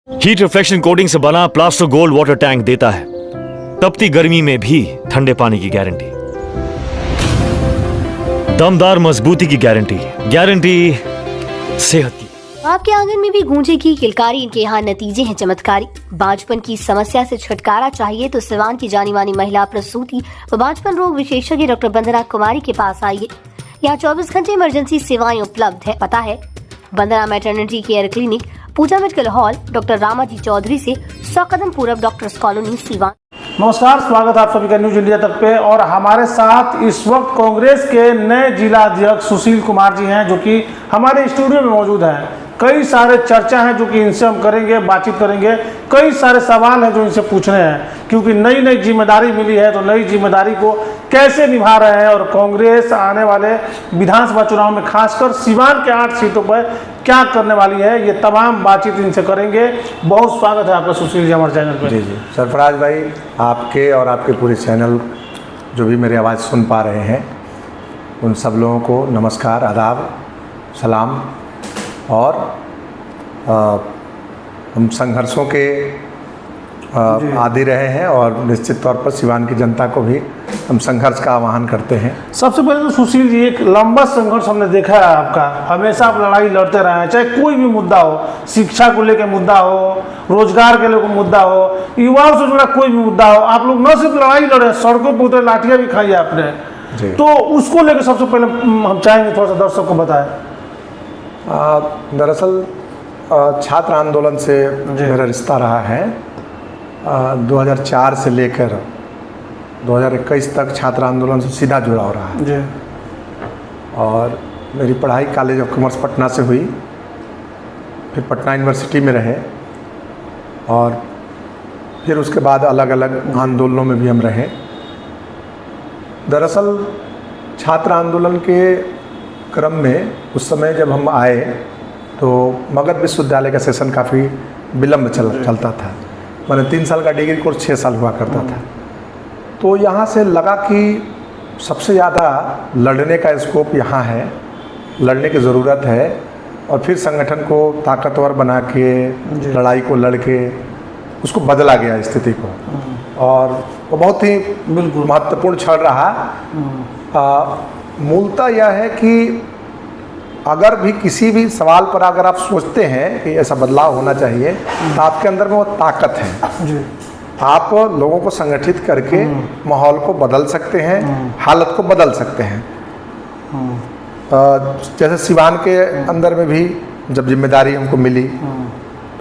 Heat reflection coating से बना plaster gold water tank देता है तपती गर्मी में भी ठंडे पानी की गारंटी, दमदार मजबूती की गारंटी, गारंटी सेहत की। आपके आंगन में भी गूंजेगी किलकारी, इनके यहाँ नतीजे हैं चमत्कारी। बांझपन की समस्या से छुटकारा चाहिए तो सिवान की जानी मानी महिला प्रसूति व बांझपन रोग विशेषज्ञ डॉक्टर वंदना कुमारी के पास आइए। यहाँ 24 घंटे इमरजेंसी सेवाएं उपलब्ध है। पता है Vandana maternity care clinic, Pooja medical hall, doctor Ramaji Chaudhary से 100 कदम पूरब डॉक्टर्स कॉलोनी सीवान। नमस्कार, स्वागत है आप सभी का न्यूज इंडिया तक पे। और हमारे साथ इस वक्त कांग्रेस के नए जिला अध्यक्ष सुशील कुमार जी हैं, जो कि हमारे स्टूडियो में मौजूद हैं। कई सारे चर्चा हैं जो कि इनसे हम करेंगे, बातचीत करेंगे। कई सारे सवाल हैं जो इनसे पूछने हैं, क्योंकि नई नई जिम्मेदारी मिली है, तो नई जिम्मेदारी को कैसे निभा रहे हैं और कांग्रेस आने वाले विधानसभा चुनाव में खासकर सीवान के 8 सीटों पर क्या करने वाली है, ये तमाम बातचीत इनसे करेंगे। बहुत स्वागत है आपका सुशील जी हमारे चैनल पर। जी सरफराज भाई, आपके और आपके पूरे चैनल जो भी मेरी आवाज़ सुन पा रहे हैं उन सब लोगों को नमस्कार, आदाब, सलाम। और हम संघर्षों के आदी रहे हैं और निश्चित तौर पर सिवान की जनता को भी हम संघर्ष का आह्वान करते हैं। सबसे पहले तो सुशील जी, एक लंबा संघर्ष हमने देखा है आपका। हमेशा आप लड़ाई लड़ते रहे हैं, चाहे कोई भी मुद्दा हो, शिक्षा को लेकर मुद्दा हो, रोजगार के लेकर मुद्दा हो, युवाओं से जुड़ा कोई भी मुद्दा हो, आप लोग न सिर्फ लड़ाई लड़े, सड़कों पर उतरे, लाठियाँ भी खाई आपने। तो उसको लेकर सबसे पहले हम चाहेंगे थोड़ा सा दर्शक को बताएं। दरअसल छात्र आंदोलन से मेरा रिश्ता रहा है। 2004 से लेकर 2021 तक छात्र आंदोलन से सीधा जुड़ाव रहा है जी। और मेरी पढ़ाई कॉलेज ऑफ कॉमर्स पटना से हुई, फिर पटना यूनिवर्सिटी में रहे और फिर उसके बाद अलग अलग आंदोलनों में भी हम रहे। दरअसल छात्र आंदोलन के क्रम में उस समय जब हम आए तो मगध विश्वविद्यालय का सेशन काफ़ी विलम्ब चलता था। मैंने 3 साल का डिग्री कोर्स 6 साल हुआ करता था। तो यहाँ से लगा कि सबसे ज़्यादा लड़ने का स्कोप यहाँ है, लड़ने की ज़रूरत है। और फिर संगठन को ताकतवर बना के लड़ाई को लड़के उसको बदला गया स्थिति को, और वो बहुत ही बिल्कुल महत्वपूर्ण क्षण रहा। मूलतः यह है कि अगर भी किसी भी सवाल पर अगर आप सोचते हैं कि ऐसा बदलाव होना चाहिए, तो आपके अंदर में वो ताकत है जी। आप लोगों को संगठित करके माहौल को बदल सकते हैं, हालत को बदल सकते हैं। जैसे सिवान के अंदर में भी जब जिम्मेदारी हमको मिली,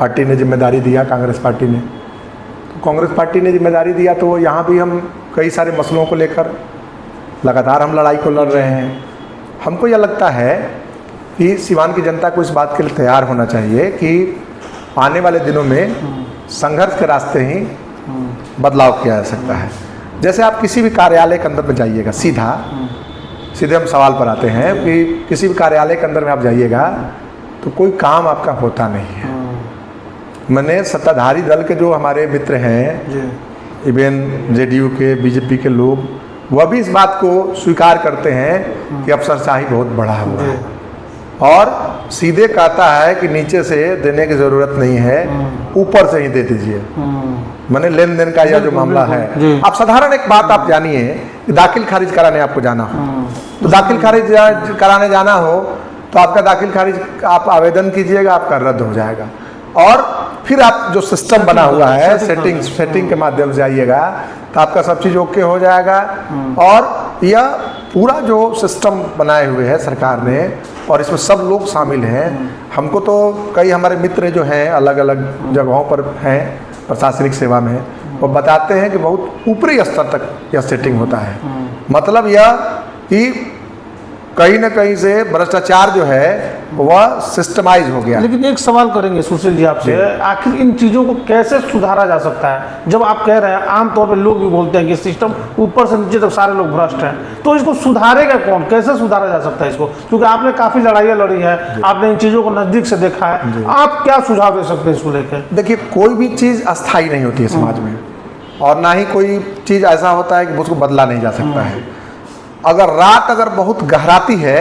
पार्टी ने जिम्मेदारी दिया, कांग्रेस पार्टी ने, तो कांग्रेस पार्टी ने जिम्मेदारी दिया, तो यहाँ भी हम कई सारे मसलों को लेकर लगातार हम लड़ाई को लड़ रहे हैं। हमको यह लगता है कि सिवान की जनता को इस बात के लिए तैयार होना चाहिए कि आने वाले दिनों में संघर्ष के रास्ते ही बदलाव किया जा सकता है। जैसे आप किसी भी कार्यालय के अंदर में जाइएगा, सीधे हम सवाल पर आते हैं कि किसी भी कार्यालय के अंदर में आप जाइएगा तो कोई काम आपका होता नहीं है। मैंने सत्ताधारी दल के जो हमारे मित्र हैं, इवन जेडीयू के, बीजेपी के लोग, वह भी इस बात को स्वीकार करते हैं कि अफसरशाही बहुत बढ़ा हुआ है, और सीधे कहता है कि नीचे से देने की ज़रूरत नहीं है, ऊपर से ही दे दीजिए। मैंने लेन देन का यह जो मामला है, आप साधारण एक बात आप जानिए कि दाखिल खारिज कराने आपको जाना हो, तो दाखिल खारिज कराने जाना हो तो आपका दाखिल खारिज आप आवेदन कीजिएगा, आपका रद्द हो जाएगा। और फिर आप जो सिस्टम बना हुआ है, सेटिंग के माध्यम से आइएगा तो आपका सब चीज़ ओके हो जाएगा। और यह पूरा जो सिस्टम बनाए हुए है सरकार ने, और इसमें सब लोग शामिल हैं। हमको तो कई हमारे मित्र जो हैं अलग अलग जगहों पर हैं प्रशासनिक सेवा में, वो बताते हैं कि बहुत ऊपरी स्तर तक यह सेटिंग होता है। मतलब यह कि कहीं ना कहीं से भ्रष्टाचार जो है वह सिस्टमाइज हो गया। लेकिन एक सवाल करेंगे सुशील जी आपसे, आखिर इन चीज़ों को कैसे सुधारा जा सकता है? जब आप कह रहे हैं, आमतौर पर लोग भी बोलते हैं कि सिस्टम ऊपर से नीचे तक सारे लोग भ्रष्ट हैं, तो इसको सुधारेगा कौन? कैसे सुधारा जा सकता है इसको? क्योंकि आपने काफ़ी लड़ाइयाँ लड़ी है, आपने इन चीज़ों को नज़दीक से देखा है, आप क्या सुझाव दे सकते हैं इसको लेकर? देखिए, कोई भी चीज़ अस्थायी नहीं होती है समाज में, और ना ही कोई चीज़ ऐसा होता है कि उसको बदला नहीं जा सकता है। अगर रात बहुत गहराती है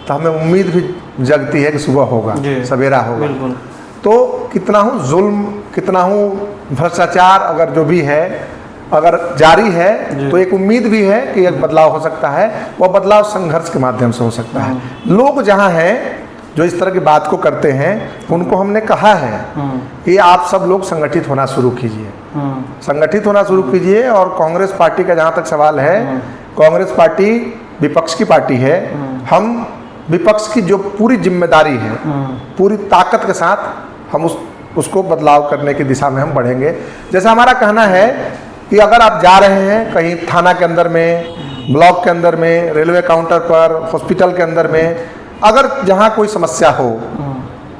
तो हमें उम्मीद भी जगती है कि सुबह होगा, सवेरा होगा। तो कितना हूँ जुल्म, कितना हूँ भ्रष्टाचार अगर जो भी है अगर जारी है तो एक उम्मीद भी है कि एक बदलाव हो सकता है। वह बदलाव संघर्ष के माध्यम से हो सकता है। लोग जहाँ हैं जो इस तरह की बात को करते हैं उनको हमने कहा है कि आप सब लोग संगठित होना शुरू कीजिए, संगठित होना शुरू कीजिए। और कांग्रेस पार्टी का जहाँ तक सवाल है, कांग्रेस पार्टी विपक्ष की पार्टी है। हम विपक्ष की जो पूरी जिम्मेदारी है पूरी ताकत के साथ हम उसको बदलाव करने की दिशा में हम बढ़ेंगे। जैसे हमारा कहना है कि अगर आप जा रहे हैं कहीं थाना के अंदर में, ब्लॉक के अंदर में, रेलवे काउंटर पर, हॉस्पिटल के अंदर में, अगर जहाँ कोई समस्या हो,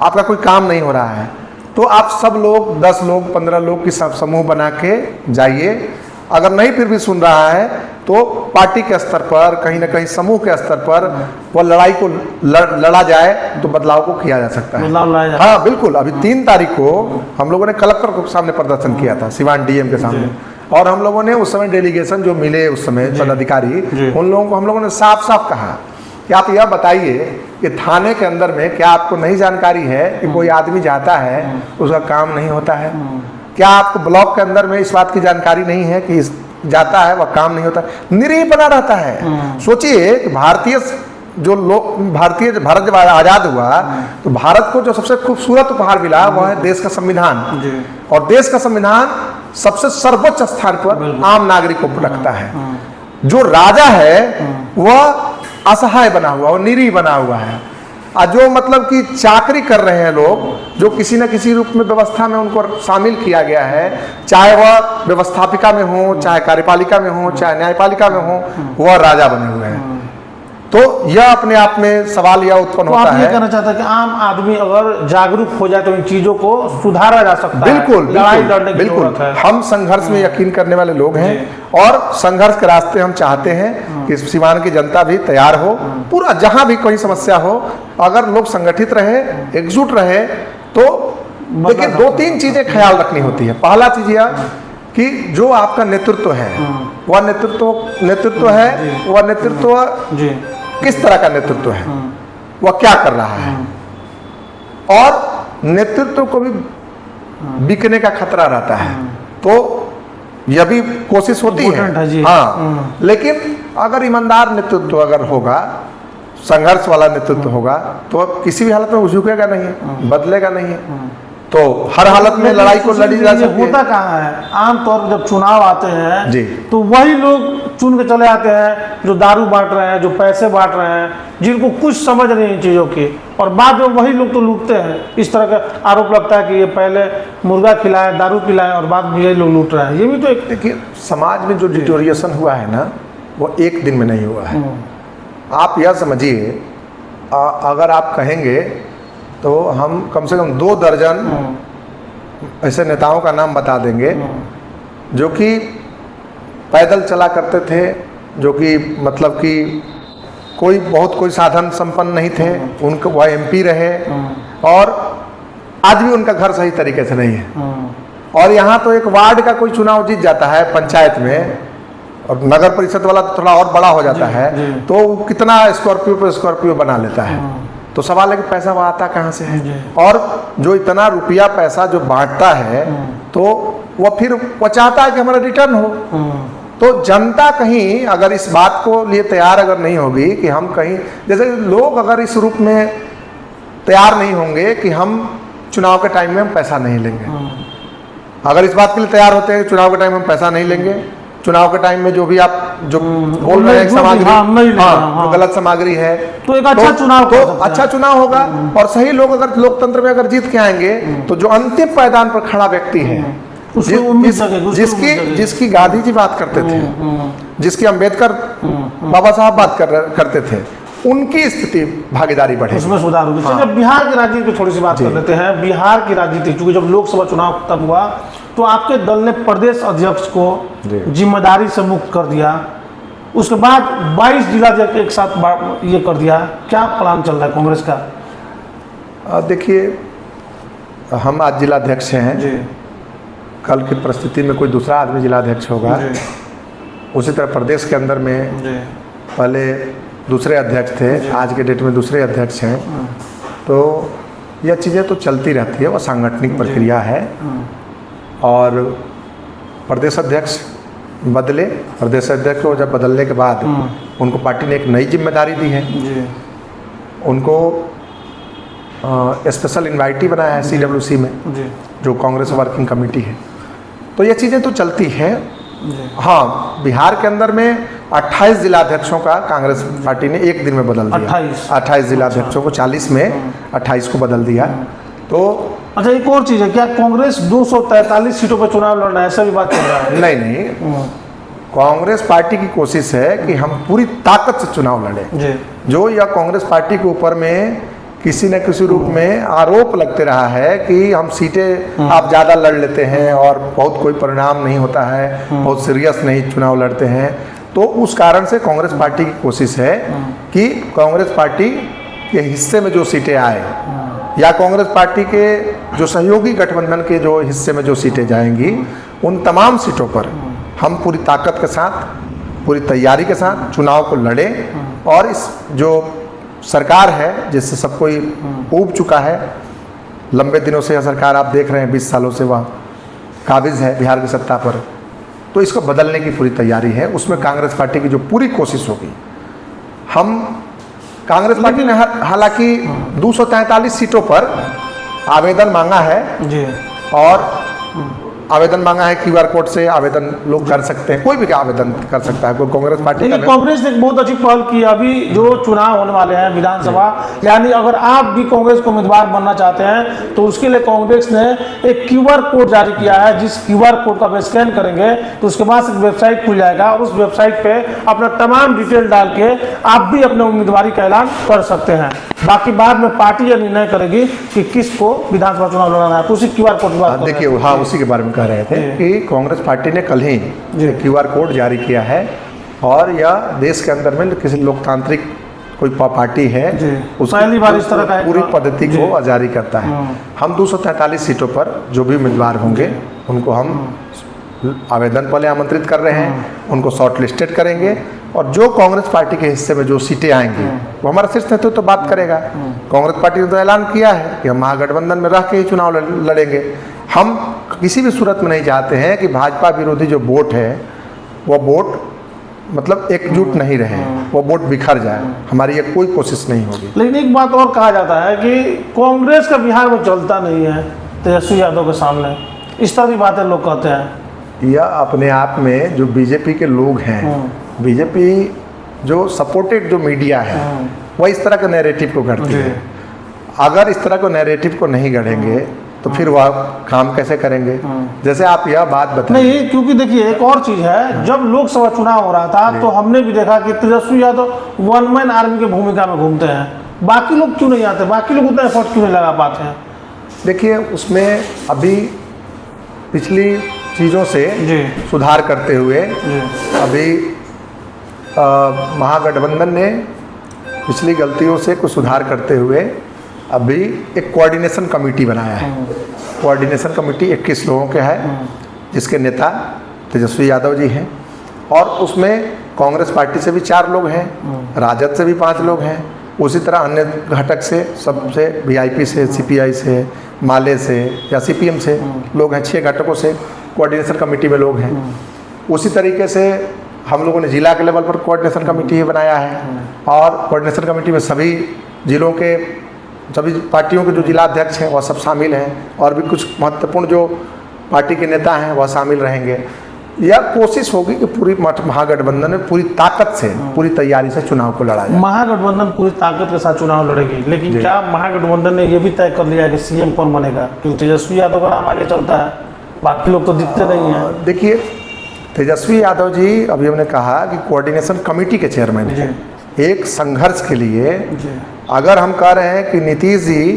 आपका कोई काम नहीं हो रहा है, तो आप सब लोग 10 लोग 15 लोग की समूह बना के जाइए। अगर नहीं फिर भी सुन रहा है तो पार्टी के स्तर पर कहीं ना कहीं समूह के स्तर पर वह लड़ाई को लड़ा जाए तो बदलाव को किया जा सकता है। हाँ बिल्कुल। अभी 3 तारीख को हम लोगों ने कलेक्टर के सामने प्रदर्शन किया था, सिवान डीएम के सामने। और हम लोगों ने उस समय डेलीगेशन जो मिले उस समय पदाधिकारी, उन लोगों को हम लोगों ने साफ साफ कहा कि आप यह बताइए कि थाने के अंदर में क्या आपको नहीं जानकारी है कि कोई आदमी जाता है उसका काम नहीं होता है? क्या आपको ब्लॉक के अंदर में इस बात की जानकारी नहीं है कि जाता है वह काम नहीं होता, निरीह बना रहता है? सोचिए कि भारत जब आज़ाद हुआ तो भारत को जो सबसे खूबसूरत उपहार मिला वह है देश का संविधान। और देश का संविधान सबसे सर्वोच्च स्थान पर आम नागरिक को रखता है। जो राजा है वह असहाय बना हुआ, वो निरीह बना हुआ है। जो मतलब कि चाकरी कर रहे हैं लोग, जो किसी न किसी रूप में व्यवस्था में उनको शामिल किया गया है, चाहे वह व्यवस्थापिका में हो, चाहे कार्यपालिका में हो, चाहे न्यायपालिका में हो, वह राजा बने हुए हैं। तो यह अपने आप में सवाल यह उत्पन्न होता है। ये कहना चाहता है कि आम आदमी अगर जागरूक हो जाए तो इन चीजों को सुधारा जा सकता है। बिल्कुल, लड़ाई लड़ने की बिल्कुल। जरूरत है। हम संघर्ष में यकीन करने वाले लोग हैं और संघर्ष के रास्ते हम चाहते हैं कि सिवान की जनता भी तैयार हो। पूरा जहां भी कोई समस्या हो, अगर लोग संगठित रहे, एकजुट रहे, तो देखिए 2-3 चीजें ख्याल रखनी होती है। पहला चीज यह कि जो आपका नेतृत्व है वह नेतृत्व किस तरह का नेतृत्व है, वह क्या कर रहा है। और नेतृत्व को भी बिकने का खतरा रहता है, तो यह भी कोशिश होती है। हाँ, लेकिन अगर ईमानदार नेतृत्व अगर होगा, संघर्ष वाला नेतृत्व होगा, तो किसी भी हालत में झुकेगा नहीं, बदलेगा नहीं। तो हर हालत में लड़ाई को लड़ी जा सकती है। होता कहाँ है, आमतौर पर जब चुनाव आते हैं जी, तो वही लोग चुन के चले आते हैं जो दारू बांट रहे हैं, जो पैसे बांट रहे हैं, जिनको कुछ समझ नहीं इन चीज़ों की, और बाद में वही लोग तो लूटते हैं। इस तरह का आरोप लगता है कि ये पहले मुर्गा खिलाए, दारू पिलाए और बाद में ये लोग लूट रहे हैं। ये भी तो एक देखिए, समाज में जो डिटोरिएशन हुआ है ना, वो एक दिन में नहीं हुआ है। आप यह समझिए, अगर आप कहेंगे तो हम कम से कम 2 दर्जन ऐसे नेताओं का नाम बता देंगे जो कि पैदल चला करते थे, जो कि मतलब कि कोई साधन संपन्न नहीं थे, उनको वह MP रहे और आज भी उनका घर सही तरीके से नहीं है। और यहाँ तो एक वार्ड का कोई चुनाव जीत जाता है पंचायत में, और नगर परिषद वाला तो थोड़ा और बड़ा हो जाता है, तो कितना स्कॉर्पियो पे स्कॉर्पियो बना लेता है। तो सवाल है कि पैसा वह आता कहाँ से है? और जो इतना रुपया पैसा जो बांटता है, तो वह फिर वो चाहता है कि हमारा रिटर्न हो। तो जनता कहीं अगर इस बात को लिए तैयार अगर नहीं होगी कि हम कहीं, जैसे लोग अगर इस रूप में तैयार नहीं होंगे कि हम चुनाव के टाइम में हम पैसा नहीं लेंगे, अगर इस बात के लिए तैयार होते हैं कि चुनाव के टाइम में हम पैसा नहीं लेंगे, चुनाव के टाइम में जो भी आप जो बोल रहे हैं सामग्री, जो गलत सामग्री है, तो एक अच्छा चुनाव, तो अच्छा चुनाव होगा। और सही लोग अगर लोकतंत्र में अगर जीत के आएंगे, तो जो अंतिम पायदान पर खड़ा व्यक्ति है, जिसकी गांधी जी बात करते थे, जिसकी अंबेडकर बाबा साहब बात करते थे, उनकी स्थिति भागीदारी बढ़े, उसमें सुधार होगी। हाँ। जब बिहार की राजनीति पे थोड़ी सी बात कर लेते हैं। बिहार की राजनीति, चूंकि जब लोकसभा चुनाव खत्म हुआ तो आपके दल ने प्रदेश अध्यक्ष को जिम्मेदारी से मुक्त कर दिया, उसके बाद 22 जिलाध्यक्ष एक साथ ये कर दिया। क्या प्लान चल रहा है कांग्रेस का? देखिए, हम आज जिलाध्यक्ष हैं जी। कल की परिस्थिति में कोई दूसरा आदमी जिलाध्यक्ष होगा। उसी तरह प्रदेश के अंदर में पहले दूसरे अध्यक्ष थे, आज के डेट में दूसरे अध्यक्ष हैं। तो यह चीज़ें तो चलती रहती है, वो सांगठनिक प्रक्रिया है। और प्रदेश अध्यक्ष बदले, प्रदेश अध्यक्ष को जब बदलने के बाद उनको पार्टी ने एक नई जिम्मेदारी दी है जी। उनको स्पेशल इन्वाइटी बनाया है CWC में जी। जो कांग्रेस वर्किंग कमेटी है। तो ये चीज़ें तो चलती है। जी। हाँ, बिहार के अंदर में 28 जिलाध्यक्षों का कांग्रेस पार्टी ने एक दिन में बदल दिया। 28 जिलाध्यक्षों को 40 में 28 को बदल दिया। तो अच्छा, एक और चीज़ है, क्या कांग्रेस 243 सीटों पर चुनाव लड़ना है, ऐसा भी बात चल रहा है? नहीं, कांग्रेस पार्टी की कोशिश है कि हम पूरी ताकत से चुनाव लड़ें। जी। जो या कांग्रेस पार्टी के ऊपर में किसी न किसी रूप में आरोप लगते रहा है कि हम सीटें आप ज़्यादा लड़ लेते हैं और बहुत कोई परिणाम नहीं होता है, बहुत सीरियस नहीं चुनाव लड़ते हैं, तो उस कारण से कांग्रेस पार्टी की कोशिश है कि कांग्रेस पार्टी के हिस्से में जो सीटें आए या कांग्रेस पार्टी के जो सहयोगी गठबंधन के जो हिस्से में जो सीटें जाएंगी, उन तमाम सीटों पर हम पूरी ताकत के साथ, पूरी तैयारी के साथ चुनाव को लड़ें। और इस जो सरकार है जिससे सब कोई ऊब चुका है, लंबे दिनों से यह सरकार आप देख रहे हैं 20 सालों से वह काबिज है बिहार की सत्ता पर, तो इसको बदलने की पूरी तैयारी है। उसमें कांग्रेस पार्टी की जो पूरी कोशिश होगी, हम कांग्रेस पार्टी ने हालांकि 243 सीटों पर आवेदन मांगा है जी। और आवेदन मांगा है QR कोड से आवेदन लोग कर सकते हैं, कोई भी आवेदन कर सकता है, कोई कांग्रेस पार्टी लेकिन कांग्रेस ने एक बहुत अच्छी पहल की। अभी जो चुनाव होने वाले हैं विधानसभा, यानी अगर आप भी कांग्रेस को उम्मीदवार बनना चाहते हैं तो उसके लिए कांग्रेस ने एक QR कोड जारी किया है। जिस QR कोड का आप स्कैन करेंगे तो उसके बाद एक वेबसाइट खुल जाएगा और उस वेबसाइट पे अपना तमाम डिटेल डाल के आप भी अपने उम्मीदवारी का ऐलान कर सकते हैं। बाकी बाद में पार्टी यह निर्णय करेगी कि किसको विधानसभा चुनाव लड़ाना है। तो उसी QR कोड की बात देखिए, हाँ, उसी के बारे में कह रहे थे कि कांग्रेस पार्टी ने कल ही QR कोड जारी किया है और यह देश के अंदर में किसी लोकतांत्रिक कोई पार्टी है पहली बार इस तरह का पूरी पद्धति को जारी करता है। हम 243 सीटों पर जो भी उम्मीदवार होंगे उनको हम आवेदन पहले आमंत्रित कर रहे हैं, उनको शॉर्ट लिस्टेड करेंगे और जो कांग्रेस पार्टी के हिस्से में जो सीटें आएंगी वो हमारा शीर्ष नेतृत्व तो बात करेगा। कांग्रेस पार्टी ने तो ऐलान किया है कि हम महागठबंधन में रह के ही चुनाव लड़ेंगे। हम किसी भी सूरत में नहीं चाहते हैं कि भाजपा विरोधी जो वोट है वो वोट मतलब एकजुट नहीं रहे, वो वोट बिखर जाए, हमारी ये कोई कोशिश नहीं होगी। लेकिन एक बात और कहा जाता है कि कांग्रेस का बिहार में चलता नहीं है तेजस्वी यादव के सामने, इस तरह की बातें लोग कहते हैं। यह अपने आप में जो बीजेपी के लोग हैं, बीजेपी जो सपोर्टेड जो मीडिया है वह इस तरह के नैरेटिव को गढ़ती है। अगर इस तरह को नैरेटिव को नहीं गढ़ेंगे तो फिर वह काम कैसे करेंगे? जैसे आप यह बात बताएं। नहीं, क्योंकि देखिए एक और चीज है, जब लोकसभा चुनाव हो रहा था तो हमने भी देखा कि Tejashwi Yadav one man army की भूमिका में घूमते हैं। बाकी लोग क्यों नहीं आते? बाकी लोग उतना एफर्ट क्यों नहीं लगा पाते हैं? देखिए, उसमें अभी पिछली चीज़ों से सुधार करते हुए अभी महागठबंधन ने पिछली गलतियों से कुछ सुधार करते हुए अभी एक कोऑर्डिनेशन कमेटी बनाया है। कोऑर्डिनेशन कमेटी 21 लोगों के है जिसके नेता तेजस्वी यादव जी हैं और उसमें कांग्रेस पार्टी से भी 4 लोग हैं, राजद से भी 5 लोग हैं, उसी तरह अन्य घटक से सबसे VIP से, CPI से, माले से या CPM से लोग हैं। 6 घटकों से कोऑर्डिनेशन कमेटी में लोग हैं। उसी तरीके से हम लोगों ने जिला के लेवल पर कोऑर्डिनेशन कमेटी बनाया है और कोऑर्डिनेशन कमेटी में सभी जिलों के सभी पार्टियों के जो जिला अध्यक्ष हैं वह सब शामिल हैं और भी कुछ महत्वपूर्ण जो पार्टी के नेता हैं वह शामिल रहेंगे। यह कोशिश होगी कि पूरी महागठबंधन में पूरी ताकत से, पूरी तैयारी से चुनाव को लड़ा जाए। महागठबंधन पूरी ताकत के साथ चुनाव लड़ेगी, लेकिन क्या महागठबंधन ने यह भी तय कर लिया है कि CM कौन बनेगा? क्योंकि तेजस्वी यादव का नाम आगे चलता है, बाकी लोग तो दिखते नहीं हैं। देखिए, तेजस्वी यादव जी अभी हमने कहा कि कोऑर्डिनेशन कमेटी के चेयरमैन हैं। एक संघर्ष के लिए अगर हम कह रहे हैं कि नीतीश जी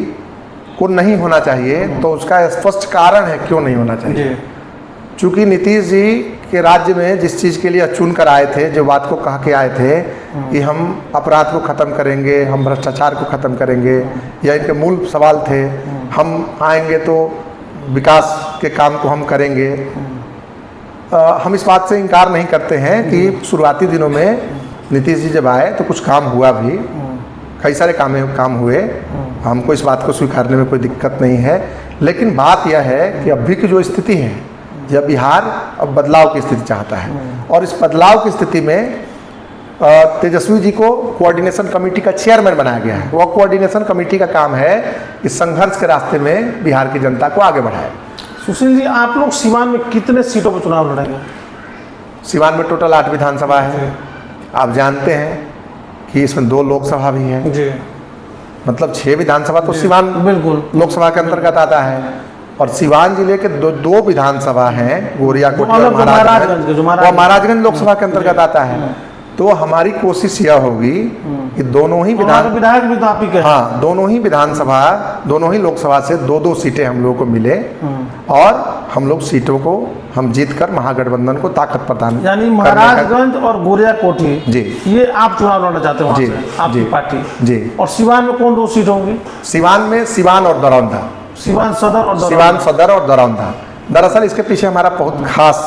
को नहीं होना चाहिए तो उसका स्पष्ट कारण है क्यों नहीं होना चाहिए। चूँकि नीतीश जी के राज्य में जिस चीज़ के लिए चुन कर आए थे, जो बात को कह के आए थे कि हम अपराध को ख़त्म करेंगे, हम भ्रष्टाचार को ख़त्म करेंगे, या इनके मूल सवाल थे हम आएंगे तो विकास के काम को हम करेंगे। हम इस बात से इनकार नहीं करते हैं कि शुरुआती दिनों में नीतीश जी जब आए तो कुछ काम हुआ भी, कई सारे काम हुए, हमको इस बात को स्वीकारने में कोई दिक्कत नहीं है, लेकिन बात यह है कि अभी की जो स्थिति है, यह बिहार अब बदलाव की स्थिति चाहता है और इस बदलाव की स्थिति में तेजस्वी जी को कोऑर्डिनेशन कमेटी का चेयरमैन बनाया गया है। वह कोऑर्डिनेशन कमेटी का काम है कि संघर्ष के रास्ते में बिहार की जनता को आगे बढ़ाए। सुशील जी, आप लोग सीवान में कितने सीटों पर चुनाव लड़ेंगे? सीवान में टोटल 8 विधानसभा है। आप जानते हैं कि इसमें 2 लोकसभा भी हैं, जी, मतलब 6 विधानसभा तो सीवान बिल्कुल लोकसभा के अंतर्गत आता है और सीवान जिले के दो विधानसभा हैं, गोरिया कोटी और महाराजगंज लोकसभा के अंतर्गत आता है। तो हमारी कोशिश यह होगी कि दोनों ही विधायक भी तो आप ही के, हाँ, दोनों ही लोकसभा से 2-2 सीटें हम लोगों को मिले और हम लोग सीटों को हम जीतकर महागठबंधन को ताकत प्रदान, यानी महाराजगंज और गोरिया कोठी, जी, ये आप चुनाव लड़ना चाहते हो जी, आपकी पार्टी? जी। और सीवान में कौन 2 सीट होंगी? सीवान में सीवान और दरौंधा, सीवान सदर और दरौंधा। दरअसल इसके पीछे हमारा बहुत खास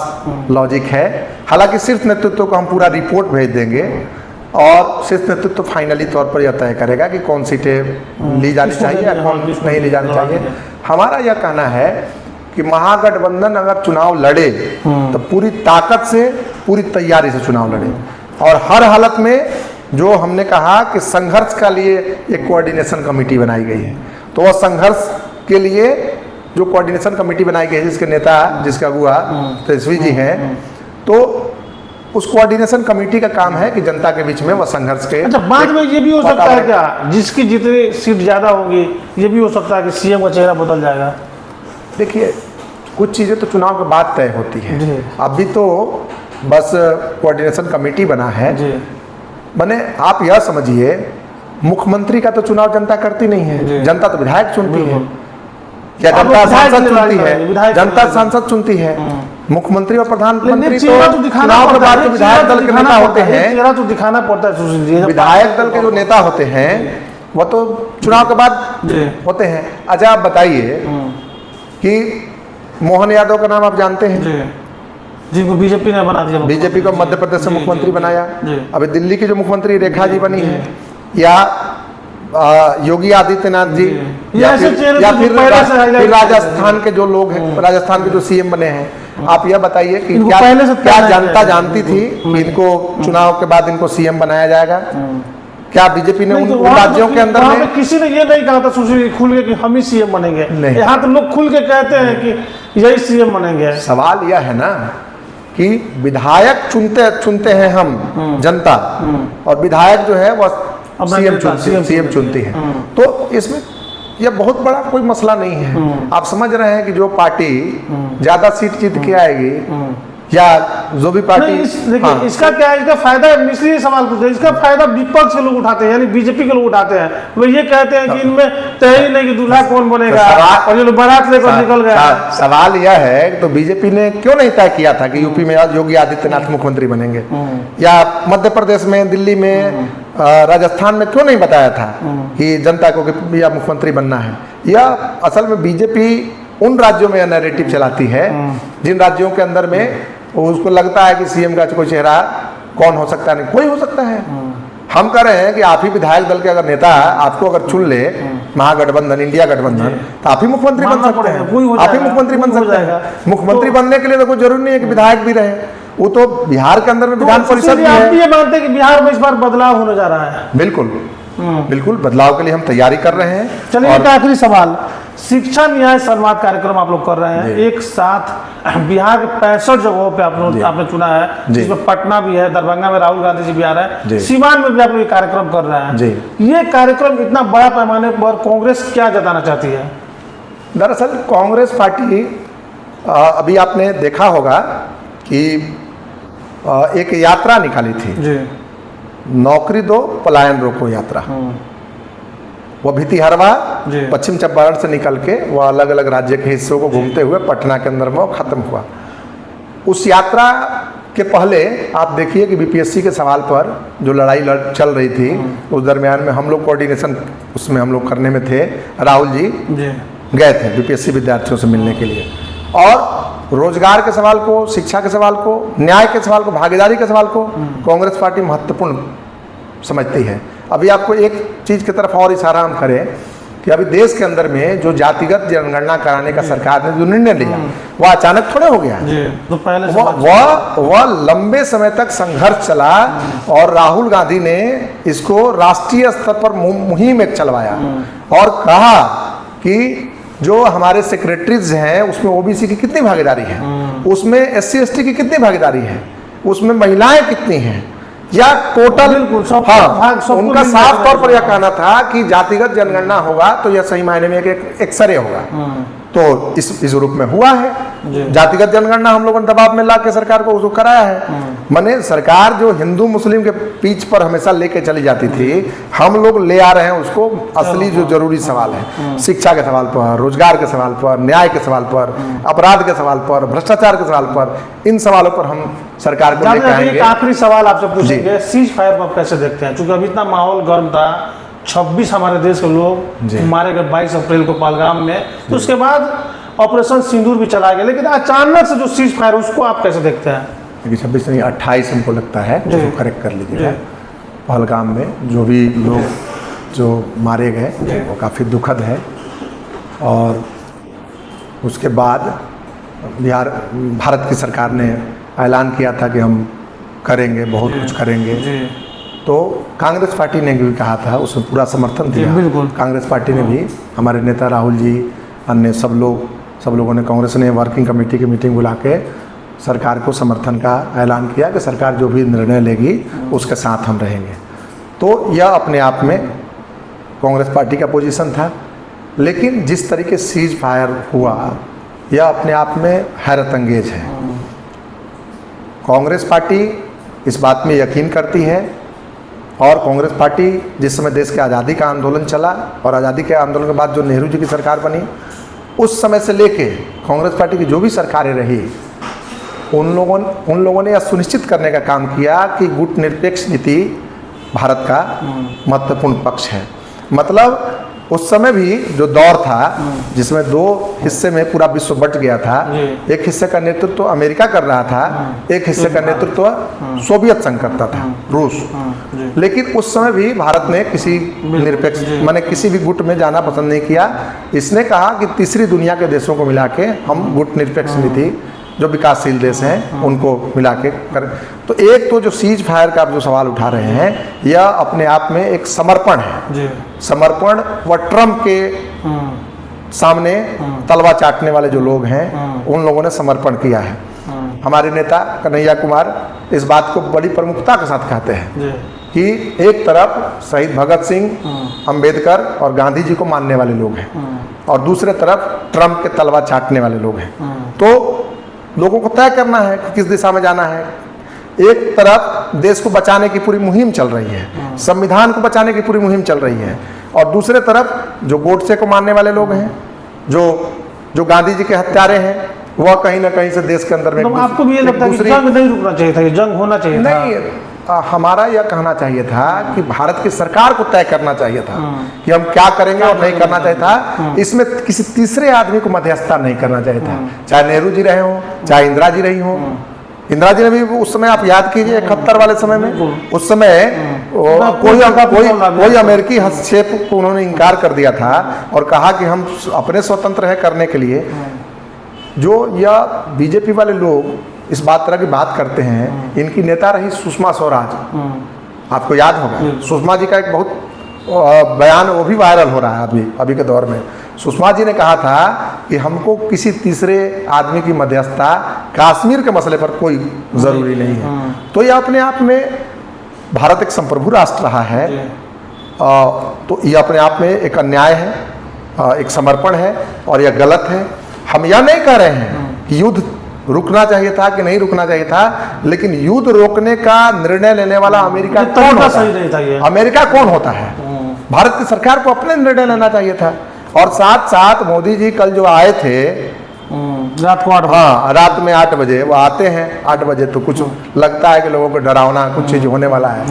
लॉजिक है। हालांकि शीर्ष नेतृत्व को हम पूरा रिपोर्ट भेज देंगे और शीर्ष नेतृत्व फाइनली तौर पर यह तय करेगा कि कौन सीटें ली जानी चाहिए या कौन नहीं ली जानी चाहिए। हमारा यह कहना है कि महागठबंधन अगर चुनाव लड़े तो पूरी ताकत से, पूरी तैयारी से चुनाव लड़े और हर हालत में जो हमने कहा कि संघर्ष का लिए एक कोऑर्डिनेशन कमेटी बनाई गई है, तो वह संघर्ष के लिए जो कोऑर्डिनेशन कमेटी बनाई गई है, जिसके नेता, जिसका अगुआ तेजस्वी जी हैं, तो उस कोऑर्डिनेशन कमेटी का काम है कि जनता के बीच में वह संघर्ष के। अच्छा, बाद में ये भी हो सकता है क्या, जिसकी जितनी सीट ज्यादा होगी ये भी हो सकता है कि सीएम का चेहरा बदल जाएगा? देखिए, कुछ चीज़ें तो चुनाव के बाद तय होती है, अभी तो बस कोऑर्डिनेशन कमेटी बना है। बने आप यह समझिए, मुख्यमंत्री का तो चुनाव जनता करती नहीं है, जनता तो विधायक चुनती है या जनता सांसद चुनती है, जनता सांसद चुनती है। मुख्यमंत्री और प्रधानमंत्री तो चुनाव के बाद विधायक दल के नेता होते हैं, चेहरा तो दिखाना पड़ता है सुशील जी। विधायक दल के जो नेता होते हैं वह तो चुनाव के बाद होते हैं। अच्छा, आप बताइए कि मोहन यादव का नाम आप जानते हैं, जिनको बीजेपी ने बना दिया, बीजेपी को मध्य प्रदेश से मुख्यमंत्री बनाया। अभी दिल्ली की जो मुख्यमंत्री रेखा जी बनी है, या योगी आदित्यनाथ जी, या फिर राजस्थान के जो लोग हैं, राजस्थान के जो सीएम बने हैं, आप यह बताइए कि क्या जनता जानती थी कि इनको चुनाव के बाद इनको सीएम बनाया जाएगा? क्या बीजेपी ने उन राज्यों के अंदर में किसी ने ये नहीं कहा था सुशील खुल के कि हम ही सीएम बनेंगे? यहाँ तो लोग खुल के कहते हैं कि यही सीएम बनेंगे। सवाल यह है ना कि विधायक चुनते हैं हम जनता, और विधायक जो है वह सीएम चुनती है। तो इसमें यह बहुत बड़ा कोई मसला नहीं है। आप समझ रहे हैं कि जो पार्टी ज्यादा सीट जीत के आएगी, या जो भी पार्टी, इसका क्या है, इसका फायदा, इसलिए सवाल पूछते हैं, इसका फायदा विपक्ष के लोग उठाते हैं, यानी बीजेपी के लोग उठाते हैं। वो ये कहते हैं कि इनमें तय ही नहीं कि दूल्हा कौन बनेगा, और ये लोग बारात लेकर निकल गया। सवाल यह है तो बीजेपी ने क्यों नहीं तय किया था कि यूपी में योगी आदित्यनाथ मुख्यमंत्री बनेंगे, या मध्य प्रदेश में, दिल्ली में, राजस्थान में क्यों नहीं बताया था कि जनता को या मुख्यमंत्री बनना है? यह असल में बीजेपी उन राज्यों में नैरेटिव चलाती है जिन राज्यों के अंदर में उसको लगता है कि सीएम का कोई चेहरा कौन हो सकता है, नहीं कोई हो सकता है। हम कह रहे हैं कि आप ही विधायक दल के अगर नेता आपको अगर चुन ले महागठबंधन, इंडिया गठबंधन, तो आप ही मुख्यमंत्री बन सकते हैं, आप ही मुख्यमंत्री बन सकते हैं। मुख्यमंत्री बनने के लिए तो कोई जरूरी नहीं है कि विधायक भी रहे, वो तो बिहार के अंदर में विधान परिषद भी है। आप ये मानते हैं कि बिहार में इस बार बदलाव होने जा रहा है? बिल्कुल बिल्कुल, बदलाव के लिए हम तैयारी कर रहे हैं। चलिए, एक आखिरी सवाल, शिक्षा न्याय संवाद कार्यक्रम आप लोग कर रहे हैं, एक साथ बिहार के 65 जगहों पे आपने चुना है, जिसमें पटना भी है, दरभंगा में राहुल गांधी जी भी आ रहे हैं, सीवान में भी आप लोग ये कार्यक्रम कर रहे हैं। ये कार्यक्रम इतना बड़ा पैमाने पर कांग्रेस क्या जताना चाहती है? दरअसल कांग्रेस पार्टी, अभी आपने देखा होगा कि एक यात्रा निकाली थी, नौकरी दो पलायन रोको यात्रा। वह भितिहरवा पश्चिम चंपारण से निकल के वह अलग अलग राज्य के हिस्सों को घूमते हुए पटना के अंदर में वो खत्म हुआ। उस यात्रा के पहले आप देखिए कि बीपीएससी के सवाल पर जो लड़ाई चल रही थी, उस दरमियान में हम लोग कोऑर्डिनेशन उसमें हम लोग करने में थे। राहुल जी गए थे बीपीएससी विद्यार्थियों से मिलने के लिए, और रोजगार के सवाल को, शिक्षा के सवाल को, न्याय के सवाल को, भागीदारी के सवाल को कांग्रेस पार्टी महत्वपूर्ण समझती है। अभी आपको एक चीज़ की तरफ और इशारा हम करें कि अभी देश के अंदर में जो जातिगत जनगणना कराने का सरकार ने जो निर्णय लिया वह अचानक थोड़े हो गया। तो पहले से वह लंबे समय तक संघर्ष चला और राहुल गांधी ने इसको राष्ट्रीय स्तर पर मुहिम एक चलवाया और कहा कि जो हमारे सेक्रेटरीज हैं उसमें ओबीसी की कितनी भागीदारी है, उसमें एससी एसटी की कितनी भागीदारी है, उसमें महिलाएं कितनी हैं, या टोटल। उनका साफ तौर पर यह कहना था कि जातिगत जनगणना होगा तो यह सही मायने में एक एक्सरे होगा। तो इस रूप में हुआ है। जातिगत जनगणना हम लोगों ने दबाव में ला के सरकार को उसको कराया है। माने सरकार जो हिंदू मुस्लिम के बीच पर हमेशा लेके चली जाती थी, हम लोग ले आ रहे हैं उसको असली जो जरूरी सवाल है, शिक्षा के सवाल पर, रोजगार के सवाल पर, न्याय के सवाल पर, अपराध के सवाल पर, भ्रष्टाचार के सवाल पर, इन सवालों पर हम सरकार को लेकर आएंगे। आखिरी सवाल आपसे पूछेंगे, सीज फायर को आप कैसे देखते हैं? क्योंकि अभी इतना माहौल गर्म था, 26 हमारे देश के लोग मारे गए 22 अप्रैल को पहलगाम में, तो उसके बाद ऑपरेशन सिंदूर भी चलाया गया, लेकिन अचानक से जो सीज फायर उसको आप कैसे देखते हैं? 26 नहीं 28 हमको लगता है, जो करेक्ट कर लीजिएगा। पहलगाम में जो भी लोग जो मारे गए वो काफ़ी दुखद है। और उसके बाद भारत की सरकार ने ऐलान किया था कि हम करेंगे, बहुत कुछ करेंगे। तो कांग्रेस पार्टी ने भी कहा था, उसमें पूरा समर्थन दिया। कांग्रेस पार्टी ने भी, हमारे नेता राहुल जी, अन्य सब लोगों ने, कांग्रेस ने वर्किंग कमेटी की मीटिंग बुला के सरकार को समर्थन का ऐलान किया कि सरकार जो भी निर्णय लेगी उसके साथ हम रहेंगे। तो यह अपने आप में कांग्रेस पार्टी का पोजीशन था। लेकिन जिस तरीके सीज फायर हुआ यह अपने आप में हैरत अंगेज है। कांग्रेस पार्टी इस बात में यकीन करती है और कांग्रेस पार्टी जिस समय देश के आज़ादी का आंदोलन चला और आज़ादी के आंदोलन के बाद जो नेहरू जी की सरकार बनी, उस समय से लेके कांग्रेस पार्टी की जो भी सरकारें रही, उन लोगों ने यह सुनिश्चित करने का काम किया कि गुटनिरपेक्ष नीति भारत का महत्वपूर्ण पक्ष है। मतलब उस समय भी जो दौर था जिसमें दो हिस्से में पूरा विश्व बट गया था, एक हिस्से का नेतृत्व अमेरिका कर रहा था, एक हिस्से का नेतृत्व सोवियत संघ करता था, रूस। लेकिन उस समय भी भारत ने किसी निरपेक्ष माने किसी भी गुट में जाना पसंद नहीं किया। इसने कहा कि तीसरी दुनिया के देशों को मिला के हम गुट निरपेक्ष नीति, जो विकासशील देश हैं उनको मिला के करें। तो एक तो जो सीज फायर का आप जो सवाल उठा रहे हैं, यह अपने आप में एक समर्पण है। समर्पण व ट्रम्प के सामने तलवा चाटने वाले जो लोग हैं, उन लोगों ने समर्पण किया है। हमारे नेता कन्हैया कुमार इस बात को बड़ी प्रमुखता के साथ कहते हैं कि एक तरफ शहीद भगत सिंह, अंबेडकर और गांधी जी को मानने वाले लोग हैं और दूसरे तरफ ट्रम्प के तलवा चाटने वाले लोग हैं। तो लोगों को तय करना है कि किस दिशा में जाना है। एक तरफ देश को बचाने की पूरी मुहिम चल रही है, संविधान को बचाने की पूरी मुहिम चल रही है, और दूसरे तरफ जो गोडसे को मानने वाले लोग हैं, जो गांधी जी के हत्यारे हैं, वह कहीं ना कहीं से देश के अंदर में। तो आपको भी ये लगता है कि जंग नहीं रुकना चाहिए था, जंग होना चाहिए था? नहीं, हमारा यह कहना चाहिए था कि भारत की सरकार को तय करना चाहिए था कि हम क्या करेंगे और नहीं करना चाहिए था। इसमें किसी तीसरे आदमी को मध्यस्थता नहीं करना चाहिए था, चाहे नेहरू जी रहे हों, चाहे इंदिरा जी रही हों। इंदिरा जी ने भी उस समय, आप याद कीजिए 71 वाले समय में, उस समय कोई अमेरिकी हस्तक्षेप को उन्होंने इनकार कर दिया था और कहा कि हम अपने स्वतंत्र है करने के लिए। जो यह बीजेपी वाले लोग इस तरह की बात करते हैं, इनकी नेता रही सुषमा स्वराज, आपको याद होगा। सुषमा जी का एक बहुत बयान वो भी वायरल हो रहा है अभी के दौर में। सुषमा जी ने कहा था कि हमको किसी तीसरे आदमी की मध्यस्थता कश्मीर के मसले पर कोई ज़रूरी नहीं है। तो यह अपने आप में भारत एक संप्रभु राष्ट्र रहा है, तो यह अपने आप में एक अन्याय है, एक समर्पण है और यह गलत है। हम यह नहीं कह रहे हैं कि युद्ध रुकना चाहिए था कि नहीं रुकना चाहिए था, लेकिन युद्ध रोकने का निर्णय लेने वाला अमेरिका कौन होता है? अमेरिका कौन होता है? भारत की सरकार को अपने निर्णय लेना चाहिए था। और साथ साथ मोदी जी कल जो आए थे रात को 8 बजे, हाँ रात में 8 बजे वो आते हैं। 8 बजे तो कुछ लगता है कि लोगों को डरावना कुछ चीज होने वाला है,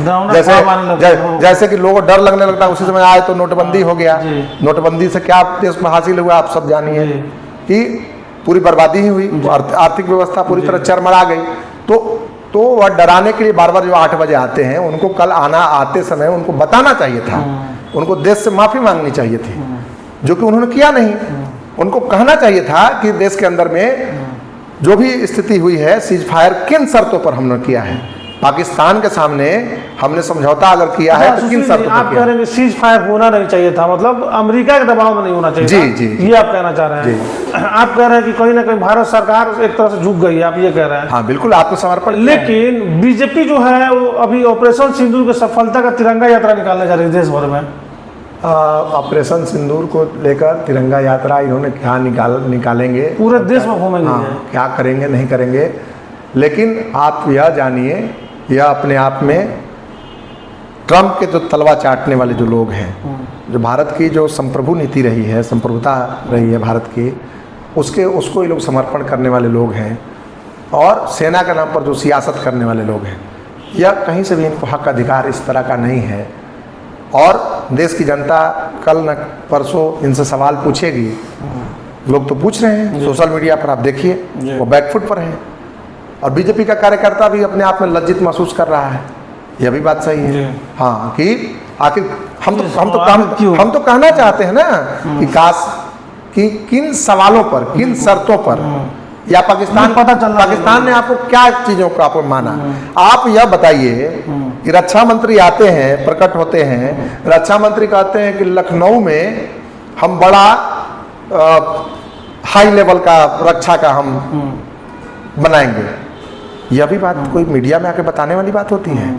जैसे कि लोगों को डर लगने लगता है। उसी समय आए तो नोटबंदी हो गया। नोटबंदी से क्या देश में हासिल हुआ आप सब जानिए कि पूरी बर्बादी ही हुई, आर्थिक व्यवस्था पूरी तरह चरमरा गई। तो तो वह डराने के लिए बार बार जो 8 बजे आते हैं, उनको कल आते समय उनको बताना चाहिए था, उनको देश से माफ़ी मांगनी चाहिए थी, जो कि उन्होंने किया नहीं। उनको कहना चाहिए था कि देश के अंदर में जो भी स्थिति हुई है, सीज फायर किन शर्तों पर हमने किया है, पाकिस्तान के सामने हमने समझौता अगर किया है तो किन शर्तों आप पर कह किया रहे हैं कि सीज फायर होना नहीं चाहिए था, मतलब अमेरिका के दबाव में नहीं होना चाहिए जी, था। जी। ये आप कहना चाह रहे हैं। आप कह रहे हैं कि कहीं ना कहीं भारत सरकार एक तरह से झुक गई है, आप ये कह रहे हैं। हाँ बिल्कुल, आत्मसमर्पण। लेकिन बीजेपी जो है वो अभी ऑपरेशन सिंदूर की सफलता का तिरंगा यात्रा निकालने जा रही है देश भर में। ऑपरेशन सिंदूर को लेकर तिरंगा यात्रा इन्होंने क्या निकालेंगे, पूरे देश में घूमेंगे। हाँ, क्या करेंगे नहीं करेंगे। लेकिन आप यह जानिए, यह अपने आप में ट्रम्प के जो तलवा चाटने वाले जो लोग हैं, जो भारत की जो संप्रभु नीति रही है, संप्रभुता रही है भारत की, उसको ये लोग समर्पण करने वाले लोग हैं, और सेना के नाम पर जो सियासत करने वाले लोग हैं, यह कहीं से भी इनको हक अधिकार इस तरह का नहीं है। और देश की जनता कल न परसों इनसे सवाल पूछेगी। लोग तो पूछ रहे हैं, सोशल मीडिया पर आप देखिए वो बैकफुट पर हैं, और बीजेपी का कार्यकर्ता भी अपने आप में लज्जित महसूस कर रहा है। यह भी बात सही है। हाँ, कि आखिर हम तो कहना चाहते हैं ना कि काश कि किन सवालों पर, किन शर्तों पर, या पाकिस्तान ने आपको क्या चीजों को आपको माना। आप यह बताइए कि रक्षा मंत्री आते हैं, प्रकट होते हैं, रक्षा मंत्री कहते हैं कि लखनऊ में हम बड़ा हाई लेवल का रक्षा का हम बनाएंगे। यह भी बात कोई मीडिया में आके बताने वाली बात होती है?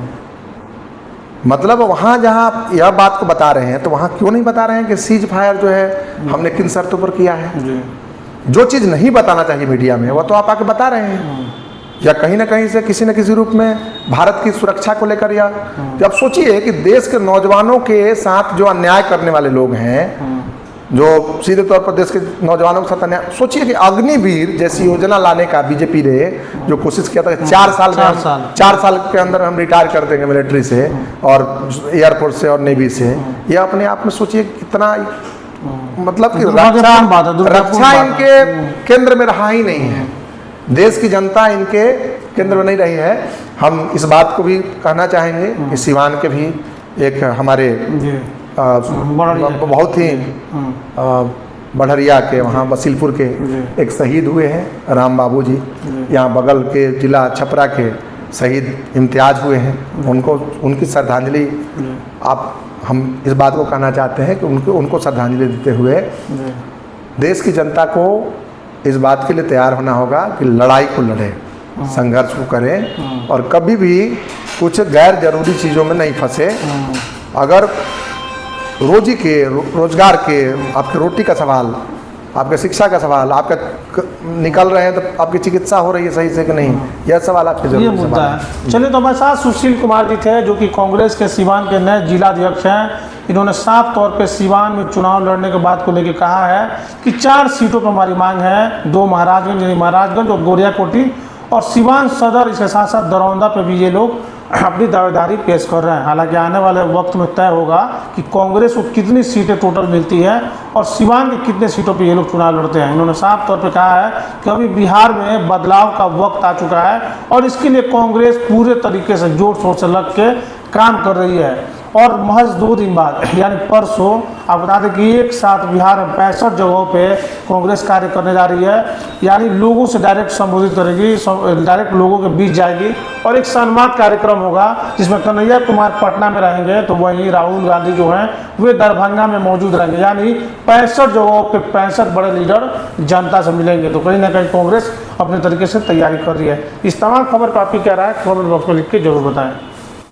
मतलब वहाँ जहाँ आप यह बात को बता रहे हैं, तो वहाँ क्यों नहीं बता रहे हैं कि सीज फायर जो है हमने किन शर्तों पर किया है? जो चीज़ नहीं बताना चाहिए मीडिया में, वह तो आप आके बता रहे हैं। या कहीं ना कहीं से किसी न किसी रूप में भारत की सुरक्षा को लेकर, या जब सोचिए कि देश के नौजवानों के साथ जो अन्याय करने वाले लोग हैं, जो सीधे तौर पर देश के नौजवानों के साथ अन्याय, सोचिए कि अग्निवीर जैसी योजना लाने का बीजेपी ने जो कोशिश किया था कि 4 साल के अंदर हम रिटायर कर देंगे मिलिट्री से और एयरफोर्स से और नेवी से। यह अपने आप में सोचिए कितना, मतलब कि रक्षा इनके केंद्र में रहा ही नहीं है, देश की जनता इनके केंद्र में नहीं रही है। हम इस बात को भी कहना चाहेंगे कि सिवान के भी एक हमारे बहुत ही बढ़िया के वहाँ बसीलपुर के एक शहीद हुए हैं, राम बाबू जी। यहाँ बगल के जिला छपरा के शहीद इम्तियाज हुए हैं, उनको उनकी श्रद्धांजलि हम इस बात को कहना चाहते हैं कि उनको श्रद्धांजलि देते हुए देश की जनता को इस बात के लिए तैयार होना होगा कि लड़ाई को लड़े, संघर्ष को करें, और कभी भी कुछ गैर जरूरी चीज़ों में नहीं फंसे। अगर रोजगार के, आपके रोटी का सवाल, आपके शिक्षा का सवाल, आपका निकल रहे हैं तो आपकी चिकित्सा हो रही है सही से कि नहीं, यह सवाल आपके जरूरी सवाल है। चलिए, तो हमारे साथ सुशील कुमार जी थे, जो कि कांग्रेस के सिवान के नए जिलाध्यक्ष हैं। इन्होंने साफ तौर पे सिवान में चुनाव लड़ने के बात को लेकर कहा है कि 4 सीटों पर हमारी मांग है, 2 महाराजगंज और गोरियाकोटी, और सिवान सदर, इसके साथ साथ दरौंदा पे भी ये लोग अपनी दावेदारी पेश कर रहे हैं। हालांकि आने वाले वक्त में तय होगा कि कांग्रेस को कितनी सीटें टोटल मिलती है और सिवान के कितने सीटों पे ये लोग चुनाव लड़ते हैं। इन्होंने साफ तौर पे कहा है कि अभी बिहार में बदलाव का वक्त आ चुका है, और इसके लिए कांग्रेस पूरे तरीके से जोर शोर से लग के काम कर रही है। और महज 2 दिन बाद, यानी परसों, आप बता दें कि एक साथ बिहार में 65 जगहों पे कांग्रेस कार्य करने जा रही है, यानी लोगों से डायरेक्ट संबोधित करेगी, डायरेक्ट लोगों के बीच जाएगी, और एक सम्मान कार्यक्रम होगा जिसमें कन्हैया कुमार पटना में रहेंगे, तो वहीं राहुल गांधी जो हैं वे दरभंगा में मौजूद रहेंगे। यानी 65 जगहों पे 65 बड़े लीडर जनता से मिलेंगे। तो कहीं ना कहीं कांग्रेस अपने तरीके से तैयारी कर रही है। इस तमाम खबर पर आपकी क्या राय है, कमेंट बॉक्स में लिख के जरूर बताएं।